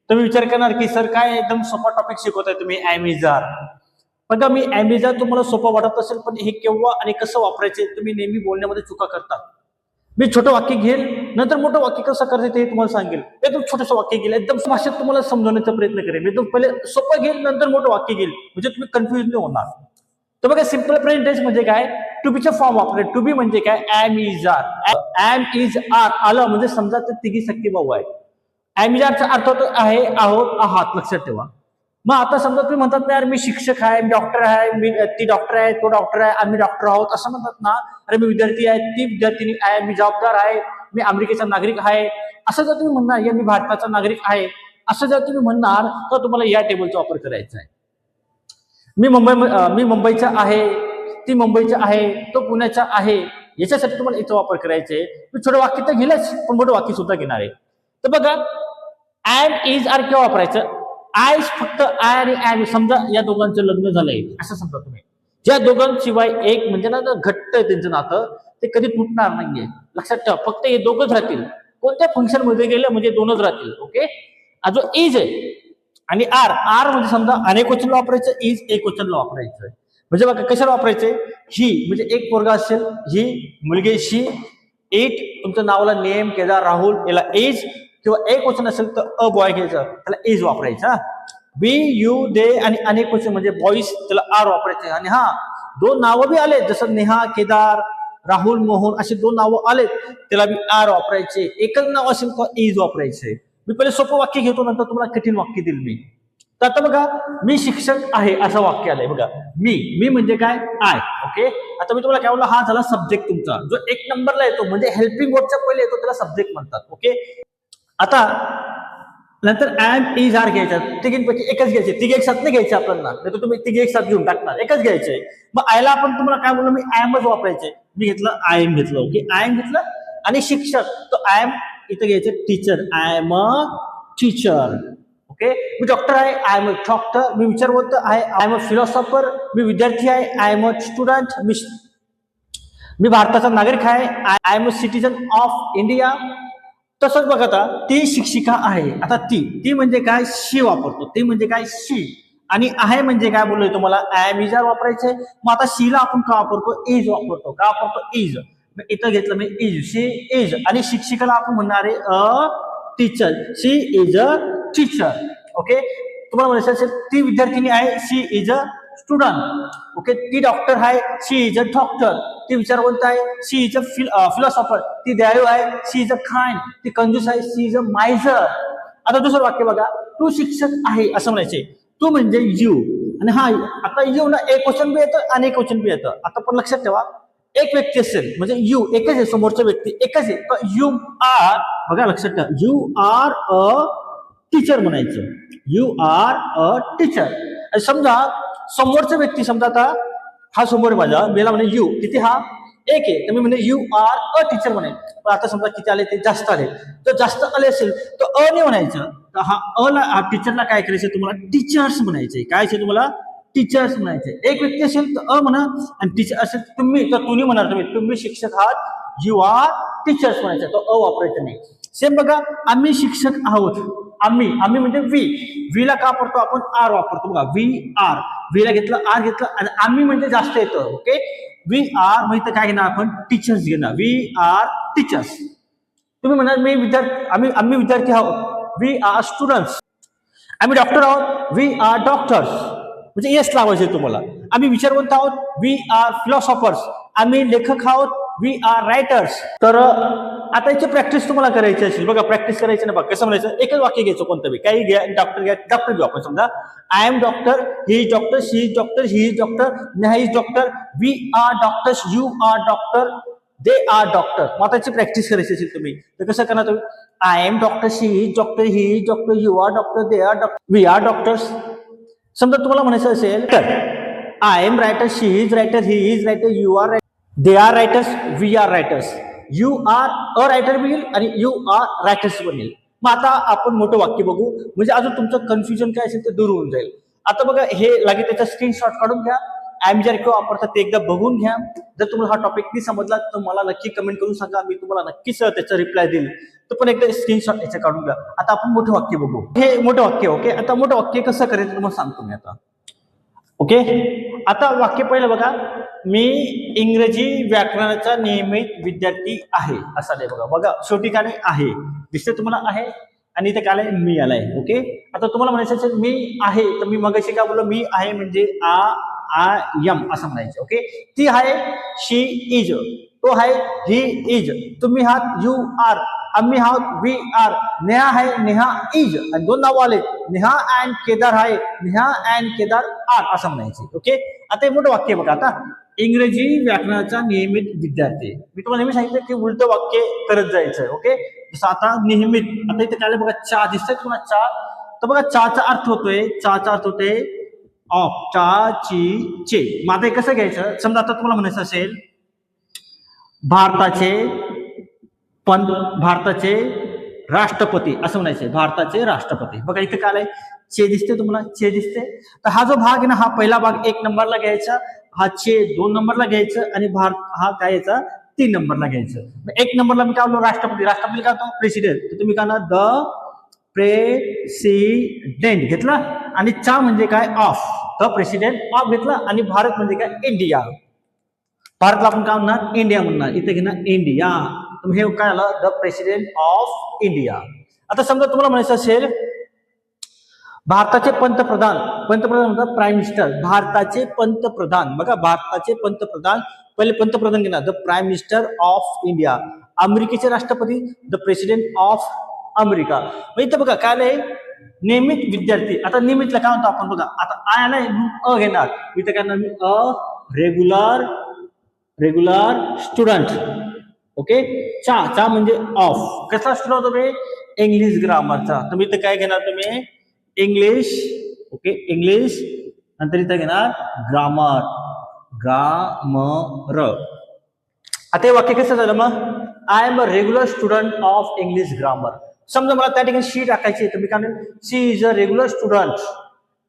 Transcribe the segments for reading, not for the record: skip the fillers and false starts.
तुम्ही विचार करणार की सर काय एकदम सोपा टॉपिक शिकवताय तुम्ही ॲमेझॉन. बघा मी ॲमेझॉन तुम्हाला सोपं वाटत असेल, पण हे केव्हा आणि कसं वापरायचे तुम्ही नेहमी बोलण्यामध्ये चुका करता. मी छोटं वाक्य घेईल, नंतर मोठं वाक्य कसं करायचं ते तुम्हाला सांगेल. एकदम छोटंसं वाक्य घेईल, एकदम भाषेत तुम्हाला समजवण्याचा प्रयत्न करेल. एकदम पहिले सोपं घेईल, नंतर मोठं वाक्य घेईल, म्हणजे तुम्ही कन्फ्युज नाही होणार. तर बघा सिंपल प्रेझेंट टेन्स म्हणजे काय, टू बीचा फॉर्म वापरे. टू बी म्हणजे काय, am is are. Am is are आलं म्हणजे समजा ते तिघी सख्खे भाऊ आहे. ॲम इज आरचा अर्थ होतो आहे, आहोत, आहात, लक्षात ठेवा. मग आता समजा तुम्ही म्हणतात ना यार मी शिक्षक आहे, मी डॉक्टर आहे, मी ती डॉक्टर आहे, तो डॉक्टर आहे, आम्ही डॉक्टर आहोत असं म्हणतात ना. अरे मी विद्यार्थी आहे, ती विद्यार्थिनी आहे, मी जबाबदार आहे, मी अमेरिकेचा नागरिक आहे, असं जर तुम्ही म्हणणार या मी भारताचा नागरिक आहे असं जर तुम्ही म्हणणार तर तुम्हाला या टेबलचा वापर करायचा आहे. मी मुंबईचा आहे, ती मुंबईचा आहे, तो पुण्याचा आहे, याच्यासाठी तुम्हाला याचा वापर करायचा आहे. मी छोटं वाक्य तर घेलच, पण मोठं वाक्य सुद्धा घेणार आहे. तर बघा ॲम इज आर केव्हा वापरायचं, आय फक्त आय आणि ॲम. समजा या दोघांचं लग्न झालंय असं समजा तुम्ही, ज्या दोघांशिवाय एक म्हणजे ना घट्ट आहे त्यांचं नातं, ते कधी तुटणार नाहीये, लक्षात ठेवा. फक्त हे दोघंच राहतील, कोणत्या फंक्शन मध्ये गेलं म्हणजे दोनच राहतील. ओके, जो इज आहे आणि आर, आर म्हणजे समजा अनेक वचनला वापरायचं, इज एक वचनला वापरायचं. म्हणजे बघा कशाला वापरायचे, ही म्हणजे एक पोरगा असेल, ही मुलगी शी, इट तुमच्या नावाला नेम केदार राहुल याला इज, किंवा एक वचन असेल तर अ बॉय घ्यायचं त्याला इज वापरायचा. बी यू दे आणि अनेक वचन म्हणजे बॉईज त्याला आर वापरायचे. आणि हा दोन नावं बी आले जसं नेहा केदार राहुल मोहन असे दोन नावं आलेत त्याला बी आर वापरायचे. एकच नाव असेल तर इज वापरायचे. मी पहिले सोपं वाक्य घेतो, नंतर तुम्हाला कठीण वाक्य देईल मी. तर आता बघा मी शिक्षक आहे असं वाक्य आलंय. बघा मी म्हणजे काय, आय. ओके, आता मी तुम्हाला काय बोललो, हा झाला सब्जेक्ट तुमचा जो एक नंबरला येतो, म्हणजे हेल्पिंग वर्डच्या पहिले येतो त्याला सब्जेक्ट म्हणतात. ओके, आता नंतर ॲम इज आर घ्यायचा, तिघींपैकी एकच घ्यायचे. तिघे एक साथ नाही घ्यायचे आपल्याला, नाही तर तुम्ही तिघे एक साथ घेऊन टाकणार, एकच घ्यायचंय. मग आयला आपण तुम्हाला काय बोललो, मी ॲमच वापरायचे. मी घेतलं आय एम घेतलं. ओके, आय एम घेतलं. आणि शिक्षक तो आय एम इथं घ्यायचं teacher, I am a teacher. Okay, me doctor आहे, आय एम अ डॉक्टर. मी विचारवंत आहे, आय एम अ फिलॉसॉफर. मी विद्यार्थी आहे, आय एम अ स्टुडंट. मी भारताचा नागरिक आहे, I am a citizen of India. तसंच बघा आता ती शिक्षिका आहे. आता ती म्हणजे काय, शी वापरतो. ती म्हणजे काय, शी. आणि आहे म्हणजे काय बोललोय तुम्हाला, ॲम इज आर वापरायचे. मग आता शीला आपण का वापरतो, इज वापरतो. का वापरतो, इज. इथं घेतलं मी इज, शी इज. आणि शिक्षिकाला आपण म्हणणार आहे a teacher, she is a teacher. Okay, तुम्हाला म्हणायचं असेल ती विद्यार्थिनी आहे, शी इज अ स्टुडंट. ओके, ती डॉक्टर आहे, शी इज अ डॉक्टर. ती विचारवंत आहे, शी इज अ फिलॉसॉफर. ती दयाळू आहे, शी इज अ काइंड. ती कंजूस आहे, शी इज अ मायझर. आता दुसरं वाक्य बघा, तू शिक्षक आहे असं म्हणायचे. तू म्हणजे यू. आणि हा आता यू ना एक क्वेश्चन बी येतं आणि एक क्वेश्चन बी येतं. आता पण लक्षात ठेवा, एक व्यक्ती असेल म्हणजे यू एकच आहे, समोरचा व्यक्ती एकच आहे, तर यू आर. बघा लक्षात ठेवा, यू आर अ टीचर म्हणायचं. You are a teacher. समजा समोरचा व्यक्ती, समजा आता हा समोर माझ्या मेला म्हणे यू, किती हा एक आहे, तर मी म्हणे यू आर अ टीचर म्हणे. पण आता समजा किती आले, ते जास्त आले. तर जास्त आले असेल तर अ नाही म्हणायचं. तर हा अ ला टीचरला काय करायचं, तुम्हाला टीचर्स म्हणायचे. काय असेल तुम्हाला, टीचर्स म्हणायचे. एक व्यक्ती असेल तर अ म्हणा, आणि टीचर असेल तुम्ही, तर तुम्ही म्हणणार, तुम्ही शिक्षक आहात, यू आर टीचर्स म्हणायचं. तो अ वापरायचं नाही. सेम बघा, आम्ही शिक्षक आहोत. आम्ही म्हणजे वीला का वापरतो आपण, आर वापरतो. बघा वी आर, वीला घेतलं, आर घेतलं, आणि आम्ही म्हणजे जास्त येतं. ओके, वी आर म्हणजे काय घेणार आपण, टीचर्स घेणार. We are teachers. तुम्ही म्हणाल मी विद्यार्थी, आम्ही विद्यार्थी आहोत, वी आर स्टुडंट्स. आम्ही डॉक्टर आहोत, वी आर डॉक्टर्स. म्हणजे येस लावायचे तुम्हाला. आम्ही विचारवंत आहोत, वी आर फिलॉसॉफर्स. आम्ही लेखक आहोत, वी आर रायटर्स. तर आता याची प्रॅक्टिस तुम्हाला करायची असेल, बघा प्रॅक्टिस करायची ना, बघा कसं म्हणायचं, एकच वाक्य घ्यायचं कोणतं बी, काही घ्या, डॉक्टर घ्या, डॉक्टर घेऊ आपण. समजा I am doctor, he is doctor, she is doctor, he is doctor, Neha is doctor, we are doctors, you are doctor, they are doctor. मग आता याची प्रॅक्टिस करायची असेल तुम्ही, तर कसं करणार तुम्ही, I am doctor, she is doctor, he is doctor, you are doctor, they are doctor, we are doctors. समजा तुम्हाला म्हणायचं असेल तर I am writer, she is writer, he is writer, you are writer, they are writers, we are writers. You are a writer बनेल आणि you R writers बनेल. मग आता आपण मोठं वाक्य बघू, म्हणजे अजून तुमचं कन्फ्युजन काय असेल ते दूर होऊन जाईल. आता बघा हे लागेल, त्याचा स्क्रीनशॉट काढून घ्या ॲमिजार किंवा वापरतात ते एकदा बघून घ्या. जर तुम्हाला हा टॉपिक नाही समजला तर मला नक्की कमेंट करून सांगा, मी तुम्हाला नक्कीच त्याचा रिप्लाय देईल. तर पण एकदा स्क्रीनशॉट याचा काढून घ्या. आता आपण मोठे वाक्य बघू. हे मोठे वाक्य. ओके, आता मोठं वाक्य कसं करायचं तुम्हाला सांगतो मी आता. ओके, आता वाक्य पहिलं बघा, मी इंग्रजी व्याकरणाचा नियमित विद्यार्थी आहे असं आहे. बघा बघा शेवटी काय आहे दिसते तुम्हाला आहे आणि इथे काय मी आलाय. ओके, आता तुम्हाला म्हणायचं असेल मी आहे तर मी मगाशी काय बोललो, मी आहे म्हणजे आय एम असं म्हणायचं. ओके, ती आहे शी इज, तो आहे ही इज, तुम्ही आहात यू आर, आम्ही आहोत वी आर, नेहा आहे नेहा इज, आणि दोन नाव आले नेहा अँड केदार आहे, नेहा अँड केदार आर असं म्हणायचे. ओके, आता हे मोठं वाक्य बघा. आता इंग्रजी व्याकरणाचा नियमित विद्यार्थी, मी तुम्हाला नेहमी सांगितलं की उलट वाक्य करत जायचं. ओके, जसं आता नियमित, आता इथे काय बघा चा दिसतंय तुम्हाला चा, तर बघा चाचा अर्थ होतोय, चाचा अर्थ होतोय ऑफ, चा ची चे. मग आता हे कसं घ्यायचं, समजा आता तुम्हाला म्हणायचं असेल भारताचे राष्ट्रपती असं म्हणायचे, भारताचे राष्ट्रपती. बघा इथे काय चे दिसते तुम्हाला, चे दिसते. तर हा जो भाग आहे ना, हा पहिला भाग 1 नंबरला घ्यायचा, हा चे 2 नंबरला घ्यायचं, आणि हा काय याचा 3 नंबरला घ्यायचं. 1 नंबरला मी काय बोललो राष्ट्रपती, राष्ट्रपती काय होतो प्रेसिडेंट, तर तुम्ही काय ना द प्रेसिडेंट घेतला, आणि चा म्हणजे काय ऑफ, द प्रेसिडेंट ऑफ घेतला, आणि भारत म्हणजे काय इंडिया, भारतला आपण काय म्हणणार इंडिया म्हणणार, इथे घेणार इंडिया. हे काय आलं द प्रेसिडेंट ऑफ इंडिया. आता समजा तुम्हाला म्हणायचं असेल भारताचे पंतप्रधान, पंतप्रधान म्हणतात प्राईम मिनिस्टर, भारताचे पंतप्रधान. बघा भारताचे पंतप्रधान, पहिले पंतप्रधान घेणार the prime minister of India. अमेरिकेचे राष्ट्रपती द प्रेसिडेंट ऑफ अमेरिका. इथं बघा काय आहे नियमित विद्यार्थी. आता नियमितला काय म्हणतो आपण बघा, आता आय आलाय अ घेणार, इथं काय मी अ रेग्युलर स्टुडंट. ओके, चा म्हणजे ऑफ, कसला स्टुडंट होतो इंग्लिश ग्रामरचा. तुम्ही इथं काय घेणार तुम्ही इंग्लिश. ओके, इंग्लिश, नंतर इथं घेणार ग्रामर. आता हे वाक्य कसं झालं मग, I am a regular student of English grammar. समजा मला त्या ठिकाणी शी टाकायची, तर मी काय she is a regular student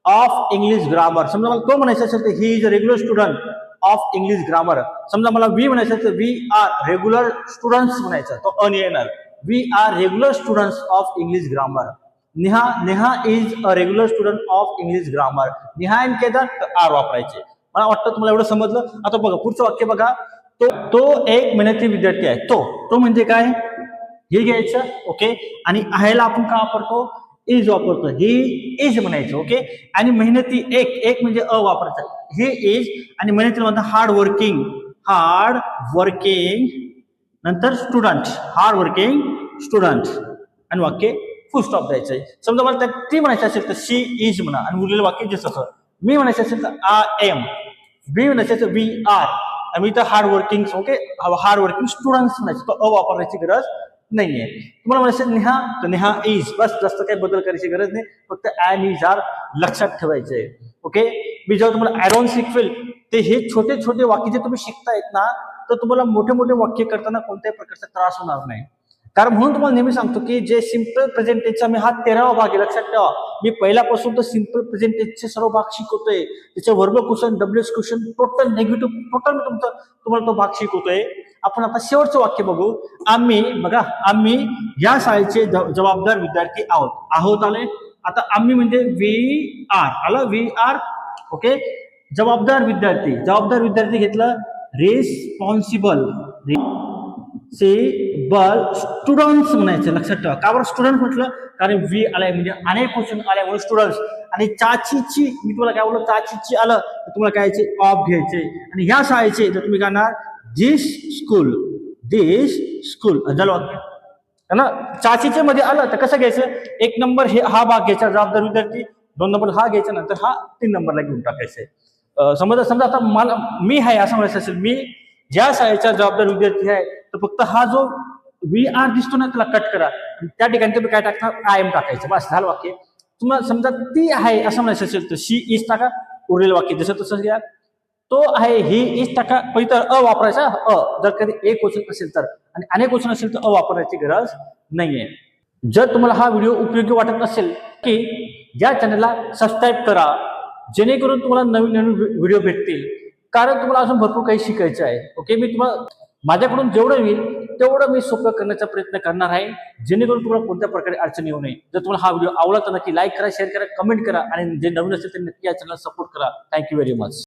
of English grammar. समजा मला तो म्हणायचं असेल तर he is a regular student of English grammar. समजा मला वी म्हणायचं तर वी आर रेग्युलर स्टुडंट्स म्हणायचं, तो अन येणार, we are regular students of English grammar. Neha is a regular student of English grammar. Neha and Kedar are वापरायचे. मला वाटतं तुम्हाला एवढं समजलं. आता बघा पुढचं वाक्य बघा, तो एक मेहनती विद्यार्थी आहे. तो म्हणजे काय हे घ्यायचं. ओके, आणि आहेला आपण काय वापरतो इज वापरतो, ही इज म्हणायचं. ओके, आणि मेहनती एक म्हणजे अ वापरायचं, हे इज, आणि मेहनती म्हणतात हार्ड वर्किंग नंतर स्टुडंट, हार्ड वर्किंग स्टुडंट, आणि वाक्य फुल स्टॉप द्यायचंय. समजा मला त्या ती म्हणायचं असेल तर शी इज म्हणा, आणि उरलेलं वाक्य जसं मी म्हणायचं असेल तर आय एम, बी म्हणायचं असेल वी आर, आणि इथं hard working. Okay, hard working students म्हणायचं, तो अ वापरायची गरज नाहीये. तुम्हाला म्हणायचं नेहा तर नेहा इज, बस जास्त काही बदल करायची गरज नाही, फक्त ॲम इज आर लक्षात ठेवायचे. ओके, मी जेव्हा तुम्हाला ॲडव्हान्स शिकवेल ते हे छोटे छोटे वाक्य जे तुम्ही शिकतायत ना, तर तुम्हाला मोठे मोठे वाक्य करताना कोणत्याही प्रकारचा त्रास होणार नाही. कारण म्हणून तुम्हाला नेहमी सांगतो की जे सिम्पल प्रेझेंट टेन्सचा मी हा 13वा भाग आहे, लक्षात ठेवा. मी पहिल्यापासून तर सिम्पल प्रेझेंट टेन्सचे सर्व भाग शिकवतोय, त्याचे verb question, WH question, total negative, total मी तुम्हाला तो भाग शिकवतोय. आपण आता शेवटचं वाक्य बघू. आम्ही या शाळेचे जबाबदार विद्यार्थी आहोत आले. आता आम्ही म्हणजे वी आर आलं, वी आर. ओके, जबाबदार विद्यार्थी घेतलं रिस्पॉन्सिबल स्टुडंट्स म्हणायचं, लक्षात ठेवा. का बरं स्टुडंट म्हटलं, कारण वी आलाय म्हणजे अनेक क्वेश्चन आले म्हणून स्टुडंट्स. आणि चाचीची मी तुम्हाला काय बोललो, चाचीची आलं तर तुम्हाला काय यायचे ऑफ घ्यायचे, आणि ह्या शाळेचे तर तुम्ही काय दिस स्कूल झालं वाक्य ना. चाचीचे मध्ये आलं तर कसं घ्यायचं, 1 नंबर हा भाग घ्यायचा जबाबदार विद्यार्थी, 2 नंबर हा घ्यायचा, नंतर हा 3 नंबरला घेऊन टाकायचंय. समजा आता मला मी आहे असं म्हणायचं असेल, मी ज्या शाळेचा जबाबदार विद्यार्थी आहे, तर फक्त हा जो वी आर दिसतो ना त्याला कट करा, त्या ठिकाणी तुम्ही काय टाकणार आय एम टाकायचं, बस झालं वाक्य. तुम्हाला समजा ती आहे असं म्हणायचं असेल तर शी इज टाका, उरलेलं वाक्य जसं तसं घ्या. तो आहे ही इज टाका, पहिली तर अ वापरायचा जर कधी एक क्वेश्चन असेल तर, आणि अनेक क्वेश्चन असेल तर अ वापरायची गरज नाहीये. जर तुम्हाला हा व्हिडिओ उपयोगी वाटत असेल की या चॅनलला सबस्क्राईब करा, जेणेकरून तुम्हाला नवीन नवीन व्हिडिओ भेटतील, कारण तुम्हाला अजून भरपूर काही शिकायचं आहे. ओके, मी तुम्हाला माझ्याकडून जेवढं होईल तेवढं मी सोपं करण्याचा प्रयत्न करणार आहे, जेणेकरून तुम्हाला कोणत्या प्रकारे अडचण येऊ नये. जर तुम्हाला हा व्हिडिओ आवडला तर नक्की लाईक करा, शेअर करा, कमेंट करा आणि जे नवीन असेल ते नक्की या चॅनलला सपोर्ट करा. Thank you very much.